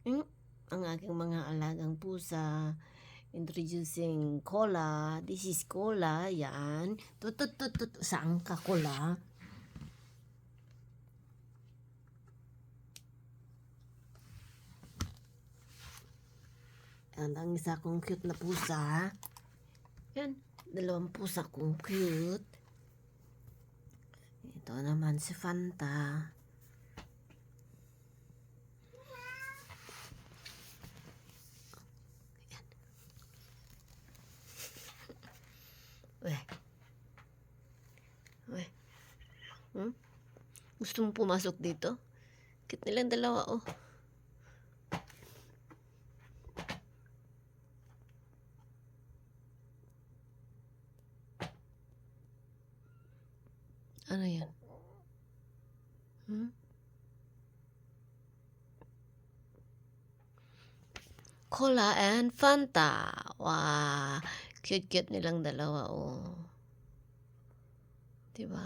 Hmm, ang aking mga alagang pusa. Introducing Cola. This is Cola. Yan. Tutut. Saan ka, Cola? Yan ang isa kong cute na pusa. Yan. Dalawang pusa kong cute. Ito naman si Fanta. Weh. Weh. Gusto mo pumasok dito? Cute nilang dalawa, oh. Ano yan? Cola and Fanta. Wow. Cute-cute nilang dalawa, oh. Diba?